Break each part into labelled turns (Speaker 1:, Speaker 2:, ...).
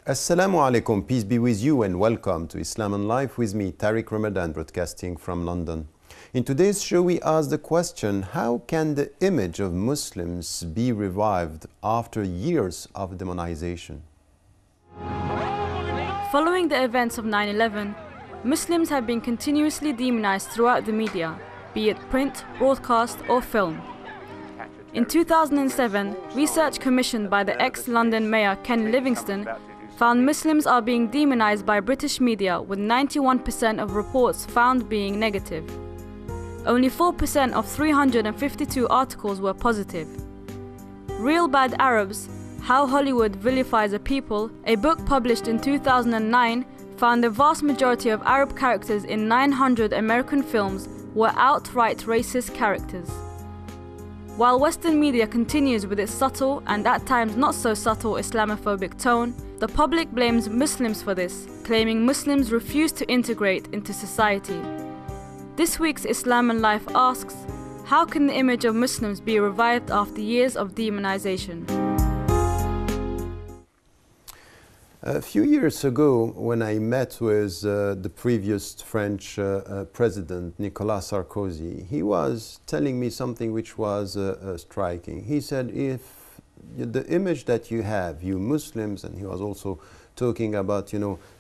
Speaker 1: Assalamu alaikum, peace be with you and welcome to Islam and Life with me, Tariq Ramadan, broadcasting from London. In today's show we ask the question, how can the image of Muslims be revived after years of demonization?
Speaker 2: Following the events of 9/11, Muslims have been continuously demonized throughout the media, be it print, broadcast or film. In 2007, research commissioned by the ex-London Mayor Ken Livingstone found Muslims are being demonized by British media, with 91% of reports found being negative. Only 4% of 352 articles were positive. Real Bad Arabs: How Hollywood Vilifies a People, a book published in 2009, found the vast majority of Arab characters in 900 American films were outright racist characters. While Western media continues with its subtle and at times not so subtle Islamophobic tone, the public blames Muslims for this, claiming Muslims refuse to integrate into society. This week's Islam and Life asks, how can the image of Muslims be revived after years of demonization?
Speaker 1: A few years ago, when I met with the previous French president, Nicolas Sarkozy, he was telling me something which was striking. He said, if the image that you have, you Muslims, and he was also talking about,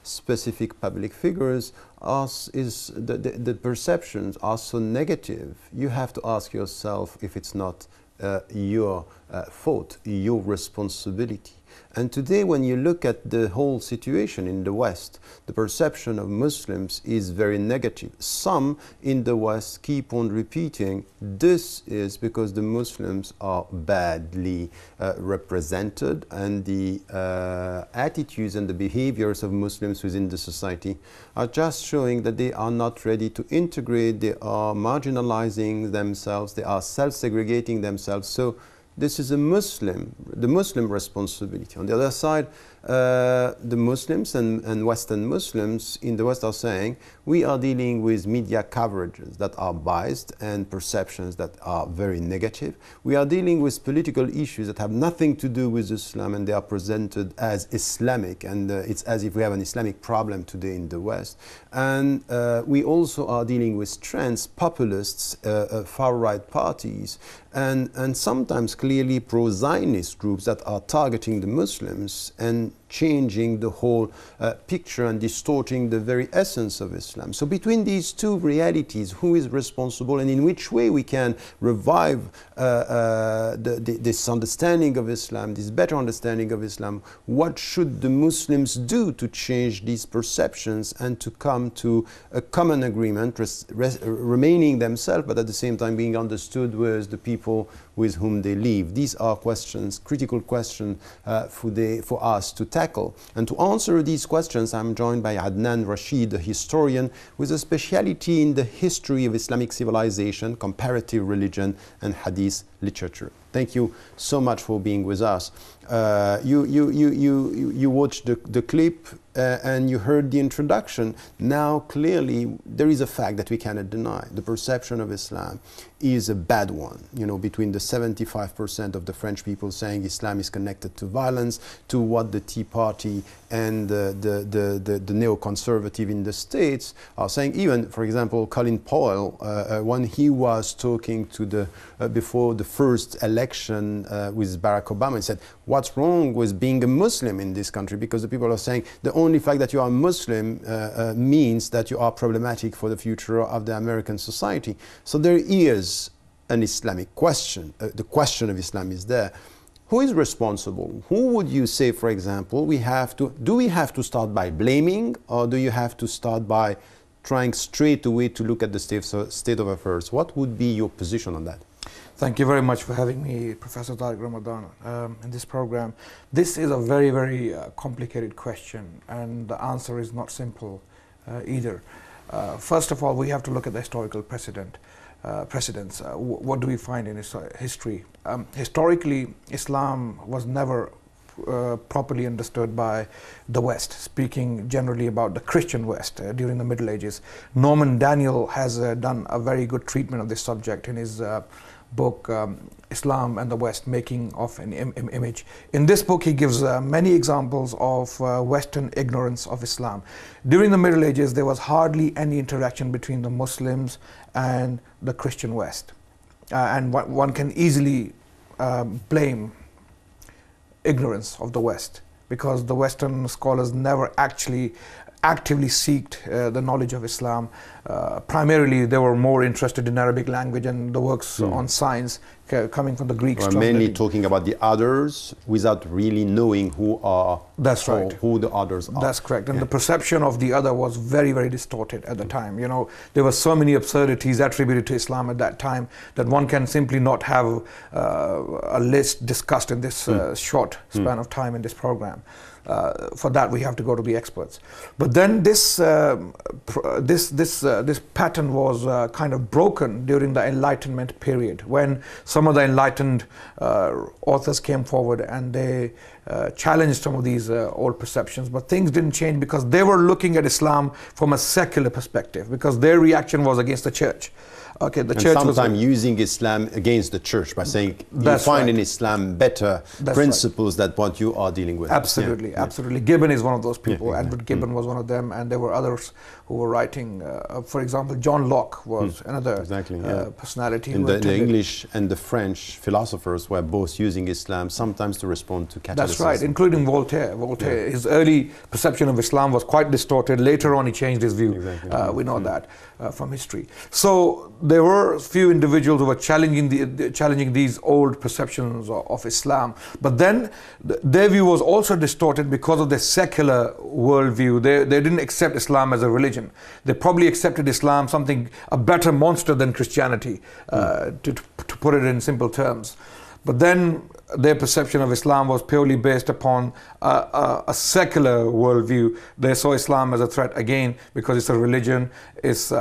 Speaker 1: specific public figures, the perceptions are so negative, you have to ask yourself if it's not your fault, your responsibility. And today, when you look at the whole situation in the West, the perception of Muslims is very negative. Some in the West keep on repeating, this is because the Muslims are badly represented, and the attitudes and the behaviors of Muslims within the society are just showing that they are not ready to integrate, they are marginalizing themselves, they are self-segregating themselves. So this is the Muslim responsibility. On the other side, the Muslims and Western Muslims in the West are saying, we are dealing with media coverages that are biased and perceptions that are very negative. We are dealing with political issues that have nothing to do with Islam, and they are presented as Islamic, and it's as if we have an Islamic problem today in the West. And we also are dealing with trends, populists, far-right parties, and sometimes clearly pro-Zionist groups that are targeting the Muslims and changing the whole picture and distorting the very essence of Islam. So between these two realities, who is responsible, and in which way we can revive this understanding of Islam, this better understanding of Islam? What should the Muslims do to change these perceptions and to come to a common agreement, remaining themselves, but at the same time being understood with the people with whom they live? These are questions, critical questions for us to tackle. And to answer these questions, I'm joined by Adnan Rashid, a historian with a specialty in the history of Islamic civilization, comparative religion, and hadith literature. Thank you so much for being with us. You watched the clip and you heard the introduction. Now clearly there is a fact that we cannot deny. The perception of Islam is a bad one. Between the 75% of the French people saying Islam is connected to violence, to what the Tea Party and the neoconservative in the States are saying. Even, for example, Colin Powell, when he was talking to before the first election with Barack Obama, he said, what's wrong with being a Muslim in this country? Because the people are saying the only fact that you are Muslim means that you are problematic for the future of the American society. So there is an Islamic question. The question of Islam is there. Who is responsible? Who would you say, for example, do we have to start by blaming, or do you have to start by trying straight away to look at the state of affairs? What would be your position on that?
Speaker 3: Thank you very much for having me, Professor Tariq Ramadan, in this program. This is a very, very complicated question, and the answer is not simple either. First of all, we have to look at the historical precedents. What do we find in history? Historically, Islam was never properly understood by the West, speaking generally about the Christian West during the Middle Ages. Norman Daniel has done a very good treatment of this subject in his book Islam and the West, Making of an Image. In this book he gives many examples of Western ignorance of Islam. During the Middle Ages there was hardly any interaction between the Muslims and the Christian West, and one can easily blame ignorance of the West, because the Western scholars never actually actively seeked the knowledge of Islam. Primarily they were more interested in Arabic language and the works on science coming from the Greeks.
Speaker 1: We're mainly talking about the others without really knowing who are who the others are.
Speaker 3: That's correct. And the perception of the other was very, very distorted at the time. You know, there were so many absurdities attributed to Islam at that time that one can simply not have a list discussed in this short span of time in this program. For that we have to go to the experts. But then this pattern was kind of broken during the Enlightenment period, when some of the enlightened authors came forward and they challenged some of these old perceptions. But things didn't change because they were looking at Islam from a secular perspective, because their reaction was against the church. Okay, the church
Speaker 1: sometimes using Islam against the church by saying you find in Islam better principles than what you are dealing with.
Speaker 3: Absolutely, absolutely. Gibbon is one of those people. Edward Gibbon was one of them, and there were others who were writing. For example, John Locke was another personality.
Speaker 1: And the English and the French philosophers were both using Islam sometimes to respond to Catholicism.
Speaker 3: That's right, including Voltaire. His early perception of Islam was quite distorted. Later on, he changed his view. We know that from history. So there were few individuals who were challenging these old perceptions of Islam. But then their view was also distorted because of their secular worldview. They didn't accept Islam as a religion. They probably accepted Islam a better monster than Christianity, to put it in simple terms. But then their perception of Islam was purely based upon a secular worldview. They saw Islam as a threat, again, because it's a religion, it's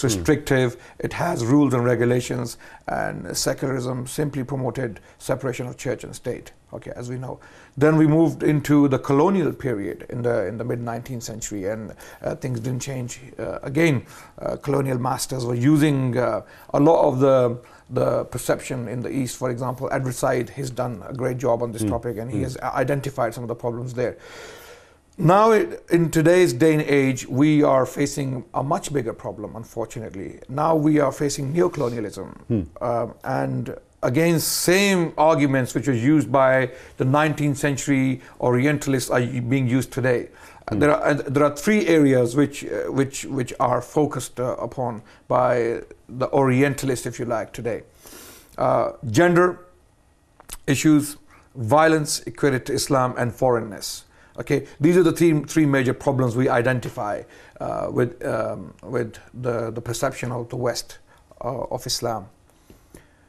Speaker 3: restrictive, it has rules and regulations, and secularism simply promoted separation of church and state, okay, as we know. Then we moved into the colonial period in the mid-19th century, and things didn't change. Again, colonial masters were using a lot of the perception in the East. For example, Edward Said, he's done a great job on this topic, and he has identified some of the problems there. Now, in today's day and age, we are facing a much bigger problem, unfortunately. Now we are facing neocolonialism, and again, same arguments which were used by the 19th century Orientalists are being used today. There are three areas which are focused upon by the Orientalists, if you like, today: gender issues, violence equated to Islam, and foreignness. Okay, these are the three major problems we identify with the perception of the West of Islam.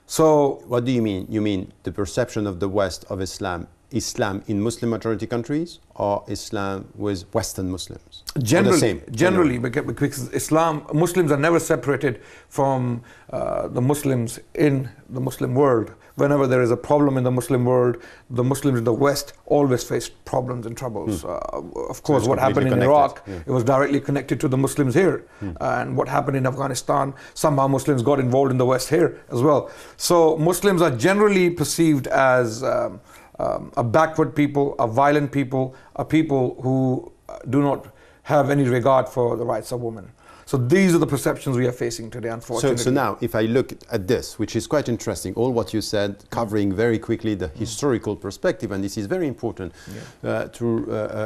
Speaker 3: So,
Speaker 1: what do you mean? You mean the perception of the West of Islam in Muslim majority countries, or Islam with Western Muslims?
Speaker 3: Generally, because Muslims are never separated from the Muslims in the Muslim world. Whenever there is a problem in the Muslim world, the Muslims in the West always face problems and troubles. Of course, what happened in Iraq, it was directly connected to the Muslims here. And what happened in Afghanistan, somehow Muslims got involved in the West here as well. So Muslims are generally perceived as a backward people, a violent people, a people who do not have any regard for the rights of women. So these are the perceptions we are facing today, unfortunately.
Speaker 1: So now, if I look at this, which is quite interesting, all what you said, covering very quickly the historical perspective, and this is very important to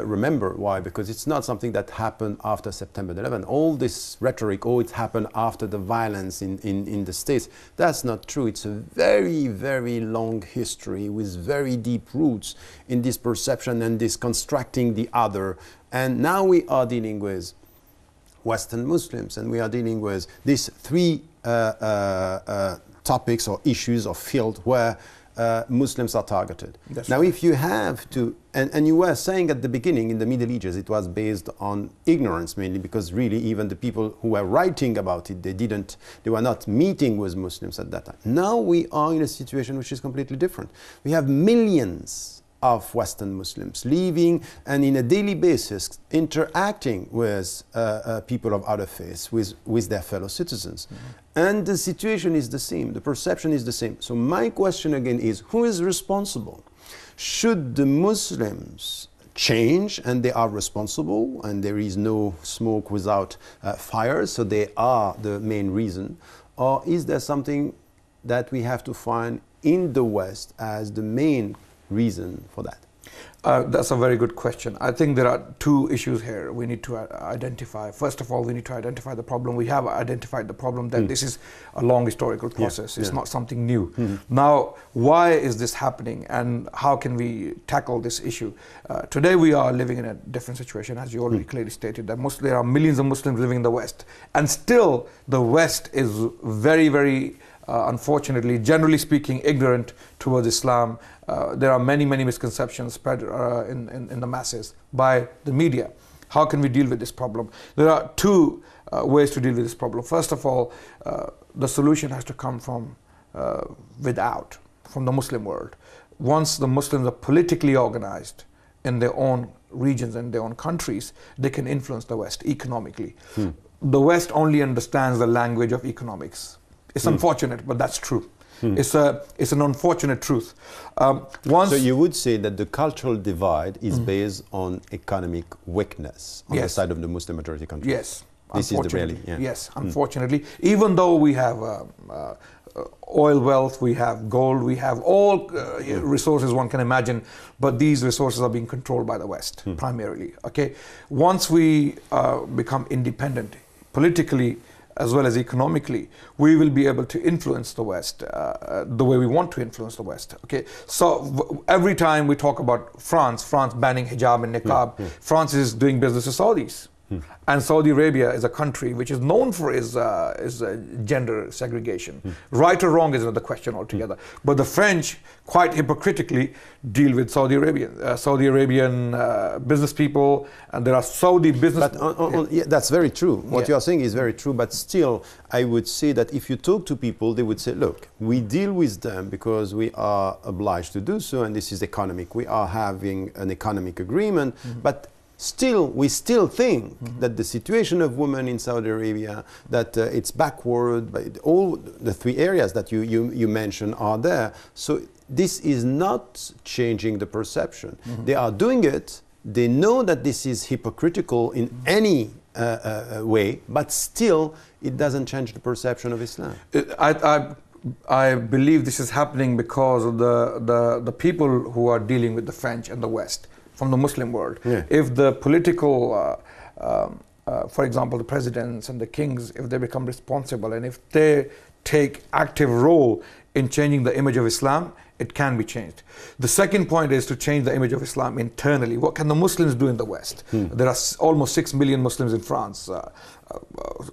Speaker 1: remember. Why? Because it's not something that happened after September 11. All this rhetoric, it happened after the violence in the States. That's not true. It's a very, very long history with very deep roots in this perception and this constructing the other. And now we are dealing with Western Muslims, and we are dealing with these three topics or issues or fields where Muslims are targeted.
Speaker 3: That's
Speaker 1: now,
Speaker 3: right.
Speaker 1: if you have to, and you were saying at the beginning in the Middle Ages, it was based on ignorance mainly, because really even the people who were writing about it, they were not meeting with Muslims at that time. Now we are in a situation which is completely different. We have millions of Western Muslims living and in a daily basis interacting with people of other faiths, with their fellow citizens. And the situation is the same, the perception is the same. So my question again is, who is responsible? Should the Muslims change and they are responsible and there is no smoke without fire, so they are the main reason? Or is there something that we have to find in the West as the main reason for that?
Speaker 3: That's a very good question. I think there are two issues here we need to identify. First of all, we need to identify the problem. We have identified the problem that this is a long historical process. It's not something new. Now, why is this happening and how can we tackle this issue? Today we are living in a different situation, as you already clearly stated, that there are millions of Muslims living in the West. And still the West is very, very unfortunately, generally speaking, ignorant towards Islam. There are many, many misconceptions spread in the masses by the media. How can we deal with this problem? There are two ways to deal with this problem. First of all, the solution has to come from without, from the Muslim world. Once the Muslims are politically organized in their own regions and their own countries, they can influence the West economically. The West only understands the language of economics. It's unfortunate, but that's true. It's an unfortunate truth.
Speaker 1: So you would say that the cultural divide is based on economic weakness on the side of the Muslim majority countries?
Speaker 3: Yes.
Speaker 1: This is the reality. Yeah.
Speaker 3: Yes, unfortunately. Even though we have oil wealth, we have gold, we have all resources one can imagine, but these resources are being controlled by the West primarily. Okay. Once we become independent politically, as well as economically, we will be able to influence the West the way we want to influence the West. Okay, so every time we talk about France banning hijab and niqab, France is doing business with Saudis. And Saudi Arabia is a country which is known for its gender segregation. Right or wrong is another question altogether. But the French, quite hypocritically, deal with Saudi Arabian business people, and there are Saudi business.
Speaker 1: But yeah, that's very true. What you are saying is very true. But still, I would say that if you talk to people, they would say, "Look, we deal with them because we are obliged to do so, and this is economic. We are having an economic agreement, but." Still, we still think that the situation of women in Saudi Arabia, that it's backward, but all the three areas that you mentioned are there. So this is not changing the perception. They are doing it. They know that this is hypocritical in any way, but still it doesn't change the perception of Islam.
Speaker 3: I believe this is happening because of the people who are dealing with the French and the West from the Muslim world. If the political, for example, the presidents and the kings, if they become responsible and if they take active role in changing the image of Islam, it can be changed. The second point is to change the image of Islam internally. What can the Muslims do in the West? There are almost 6 million Muslims in France.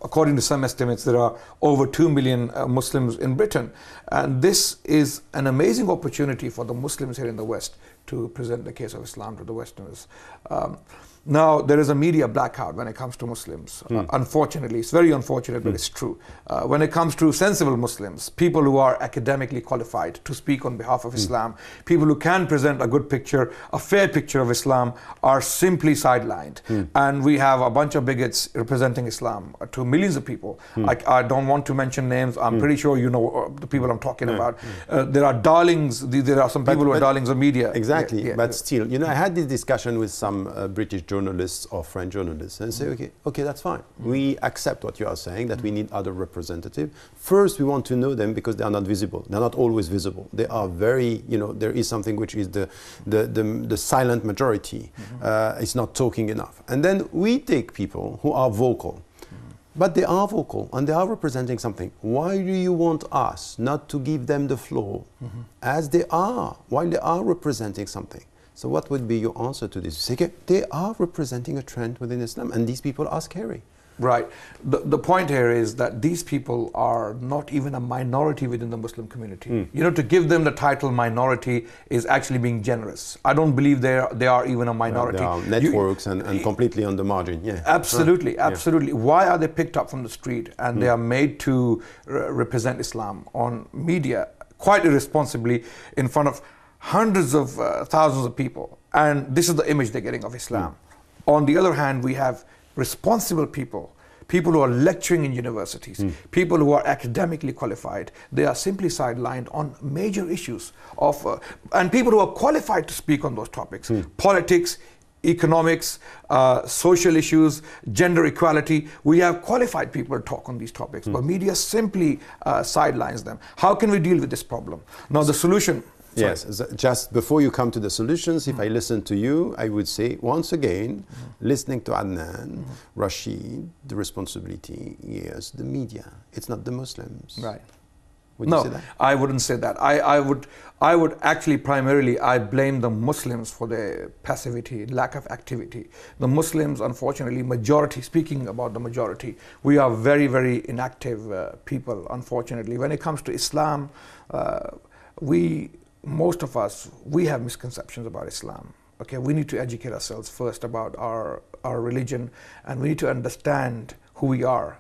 Speaker 3: According to some estimates, there are over 2 million Muslims in Britain. And this is an amazing opportunity for the Muslims here in the West to present the case of Islam to the Westerners. Now, there is a media blackout when it comes to Muslims. Unfortunately, it's very unfortunate, but it's true. When it comes to sensible Muslims, people who are academically qualified to speak on behalf of Islam, people who can present a good picture, a fair picture of Islam, are simply sidelined. And we have a bunch of bigots representing Islam to millions of people. I don't want to mention names. I'm pretty sure you know the people I'm talking about. There are darlings. There are some people who are darlings of media.
Speaker 1: Exactly. But still, you know, I had this discussion with some British journalists or French journalists and say, okay, that's fine. We accept what you are saying, that we need other representatives. First, we want to know them because they are not visible. They're not always visible. They are very, you know, there is something which is the silent majority. It's not talking enough. And then we take people who are vocal. But they are vocal and they are representing something. Why do you want us not to give them the floor as they are, while they are representing something? So what would be your answer to this? You say, okay, they are representing a trend within Islam and these people are scary.
Speaker 3: Right. The point here is that these people are not even a minority within the Muslim community. You know, to give them the title minority is actually being generous. I don't believe they are even a minority.
Speaker 1: There are networks and completely on the margin. Yeah.
Speaker 3: Absolutely, absolutely. Why are they picked up from the street and they are made to represent Islam on media quite irresponsibly in front of hundreds of thousands of people? And this is the image they're getting of Islam. On the other hand, we have responsible people who are lecturing in universities, people who are academically qualified. They are simply sidelined on major issues of, and people who are qualified to speak on those topics, politics, economics, social issues, gender equality. We have qualified people to talk on these topics, but media simply sidelines them. How can we deal with this problem? Now the solution.
Speaker 1: Yes, just before you come to the solutions, if I listen to you, I would say, once again, listening to Adnan, Rashid, the responsibility is the media. It's not the Muslims.
Speaker 3: Right.
Speaker 1: Would you say that?
Speaker 3: I wouldn't say that. I would actually primarily, I blame the Muslims for their passivity, lack of activity. The Muslims, unfortunately, majority, speaking about the majority, we are very, very inactive people, unfortunately. When it comes to Islam, most of us, we have misconceptions about Islam. Okay, we need to educate ourselves first about our religion, and we need to understand who we are.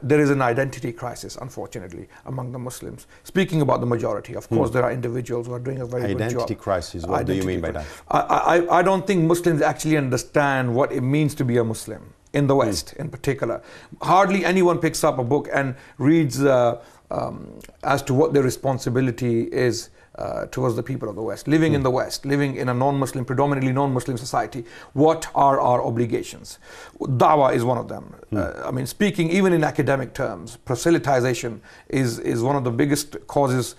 Speaker 3: There is an identity crisis, unfortunately, among the Muslims. Speaking about the majority, of course, there are individuals who are doing a very good job.
Speaker 1: Identity crisis, what do you mean by that?
Speaker 3: I don't think Muslims actually understand what it means to be a Muslim, in the West in particular. Hardly anyone picks up a book and reads as to what their responsibility is towards the people of the West, living in the West, living in a non-Muslim, predominantly non-Muslim society. What are our obligations? Dawah is one of them. I mean, speaking even in academic terms, proselytization is one of the biggest causes,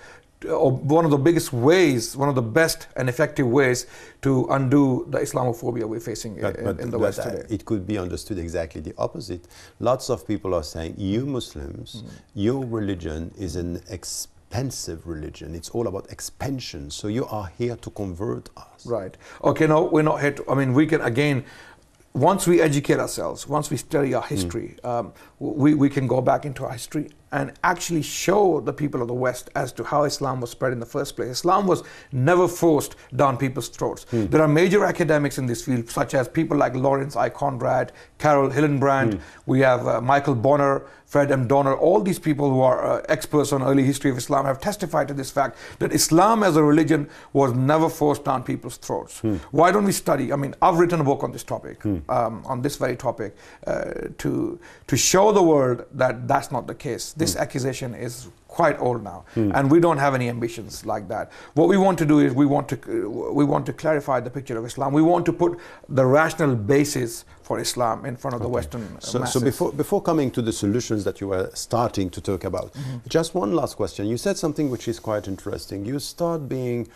Speaker 3: or one of the biggest ways, one of the best and effective ways to undo the Islamophobia we're facing in the West today.
Speaker 1: It could be understood exactly the opposite. Lots of people are saying, you Muslims, your religion is an expensive religion. It's all about expansion. So you are here to convert us.
Speaker 3: Right. Okay, no, we're not here to, I mean, we can again, once we educate ourselves, once we study our history, we can go back into our history and actually show the people of the West as to how Islam was spread in the first place. Islam was never forced down people's throats. There are major academics in this field, such as people like Lawrence I. Conrad, Carol Hillenbrand, we have Michael Bonner, Fred M. Donner. All these people who are experts on early history of Islam have testified to this fact, that Islam as a religion was never forced down people's throats. Why don't we study? I mean, I've written a book on this topic, on this very topic, to show the world that that's not the case. This accusation is quite old now, and we don't have any ambitions like that. What we want to do is we want to clarify the picture of Islam. We want to put the rational basis for Islam in front of the Western masses.
Speaker 1: So before coming to the solutions that you were starting to talk about, just one last question. You said something which is quite interesting. You start being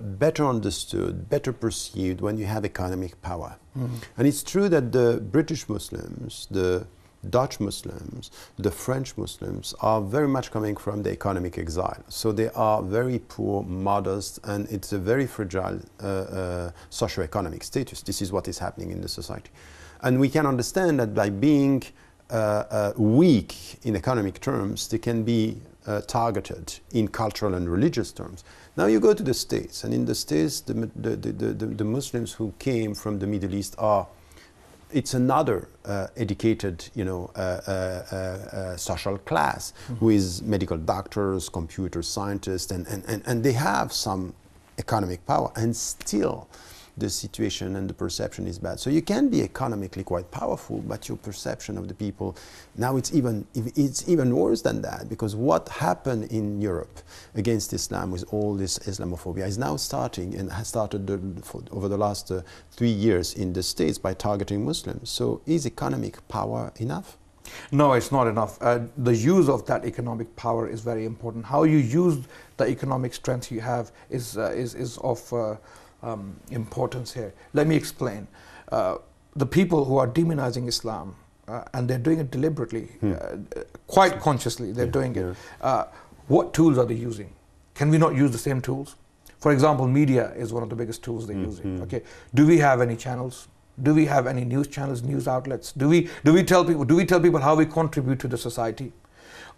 Speaker 1: better understood, better perceived when you have economic power. And it's true that the British Muslims, the Dutch Muslims, the French Muslims are very much coming from the economic exile. So they are very poor, modest, and it's a very fragile socio-economic status. This is what is happening in the society. And we can understand that by being weak in economic terms, they can be targeted in cultural and religious terms. Now you go to the States, and in the States, the Muslims who came from the Middle East are, it's another educated, social class who is medical doctors, computer scientists, and they have some economic power, and still the situation and the perception is bad. So you can be economically quite powerful, but your perception of the people, now it's even worse than that, because what happened in Europe against Islam with all this Islamophobia is now starting, and has started over the last 3 years in the States by targeting Muslims. So is economic power enough?
Speaker 3: No, it's not enough. The use of that economic power is very important. How you use the economic strength you have is of importance here. Let me explain. The people who are demonizing Islam, and they're doing it deliberately, quite consciously, they're doing it. What tools are they using? Can we not use the same tools? For example, media is one of the biggest tools they're using. Okay, do we have any channels? Do we have any news channels, news outlets? Do we tell people how we contribute to the society?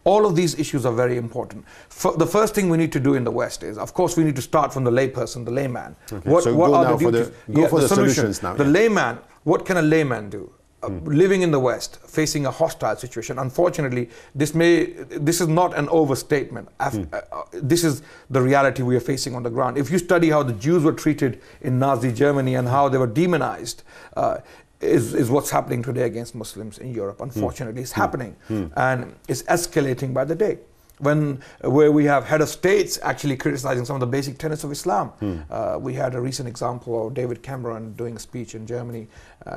Speaker 3: All of these issues are very important. The first thing we need to do in the West is, of course, we need to start from the layperson, the layman.
Speaker 1: Okay. What are the duties? Go for the solutions now.
Speaker 3: The layman, what can a layman do? Living in the West, facing a hostile situation. Unfortunately, this is not an overstatement. This is the reality we are facing on the ground. If you study how the Jews were treated in Nazi Germany and how they were demonized, is what's happening today against Muslims in Europe. Unfortunately, it's happening, and it's escalating by the day. Where we have head of states actually criticizing some of the basic tenets of Islam. We had a recent example of David Cameron doing a speech in Germany.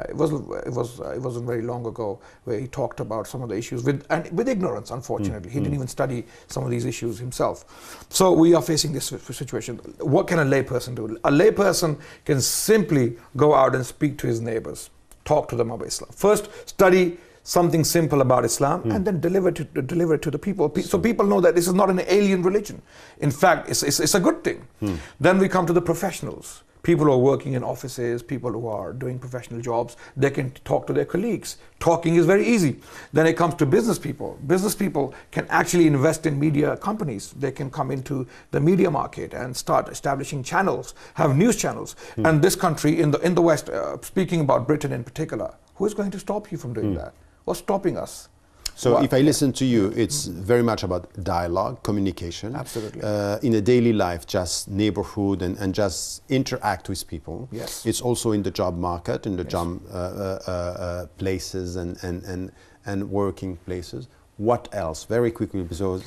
Speaker 3: It wasn't very long ago, where he talked about some of the issues with ignorance. Unfortunately, he didn't even study some of these issues himself. So we are facing this situation. What can a layperson do? A layperson can simply go out and speak to his neighbors, talk to them about Islam. First, study something simple about Islam, and then deliver it to the people, so people know that this is not an alien religion. In fact, it's a good thing. Then we come to the professionals, people who are working in offices, people who are doing professional jobs. They can talk to their colleagues. Talking is very easy. Then it comes to business people. Business people can actually invest in media companies. They can come into the media market and start establishing channels, have news channels. And this country in the West, speaking about Britain in particular, who is going to stop you from doing that? What's stopping us?
Speaker 1: So if I listen to you, it's very much about dialogue, communication.
Speaker 3: Absolutely.
Speaker 1: In a daily life, just neighborhood and just interact with people.
Speaker 3: Yes.
Speaker 1: It's also in the job market, in the job places and working places. What else? Very quickly, because...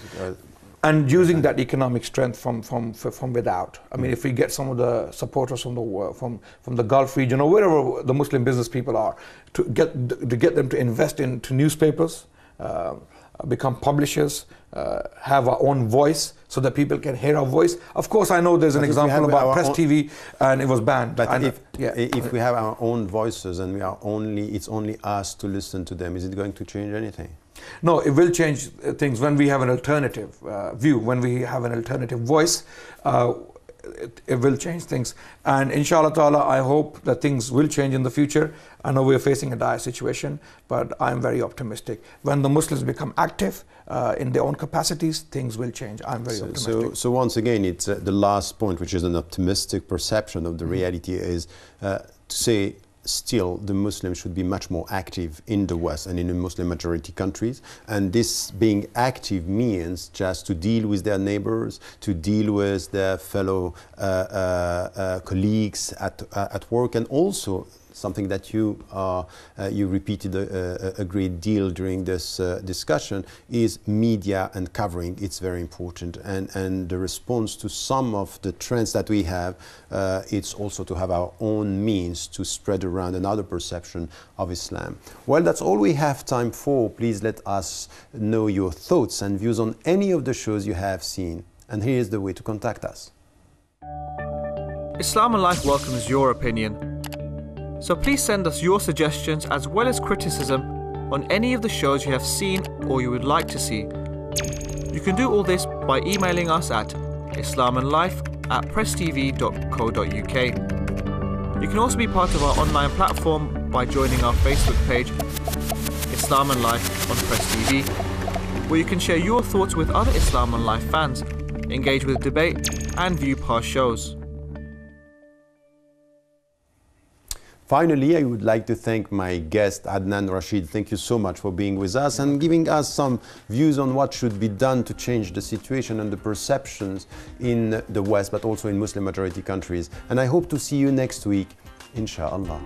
Speaker 3: and using that economic strength from without. I mean, if we get some of the supporters from the Gulf region or wherever the Muslim business people are, to get them to invest into newspapers, become publishers, have our own voice, so that people can hear our voice. Of course, I know there's an example about Press TV, and it was banned.
Speaker 1: But if we have our own voices and it's only us to listen to them, is it going to change anything?
Speaker 3: No, it will change things when we have an alternative view, when we have an alternative voice. It will change things, and inshallah ta'ala, I hope that things will change in the future. I know we're facing a dire situation, but I'm very optimistic. When the Muslims become active in their own capacities, things will change. I'm very optimistic.
Speaker 1: So once again, it's the last point, which is an optimistic perception of the reality, is to say still the Muslims should be much more active in the West and in the Muslim majority countries, and this being active means just to deal with their neighbors, to deal with their fellow colleagues at work, and also something that you repeated a great deal during this discussion is media and covering. It's very important, and the response to some of the trends that we have, it's also to have our own means to spread around another perception of Islam. Well, that's all we have time for. Please let us know your thoughts and views on any of the shows you have seen, and here's the way to contact us.
Speaker 4: Islam and Life welcomes your opinion. So please send us your suggestions as well as criticism on any of the shows you have seen or you would like to see. You can do all this by emailing us at islamandlife@presstv.co.uk. You can also be part of our online platform by joining our Facebook page, Islam and Life on Press TV, where you can share your thoughts with other Islam and Life fans, engage with debate and view past shows.
Speaker 1: Finally, I would like to thank my guest, Adnan Rashid. Thank you so much for being with us and giving us some views on what should be done to change the situation and the perceptions in the West, but also in Muslim majority countries. And I hope to see you next week, inshallah.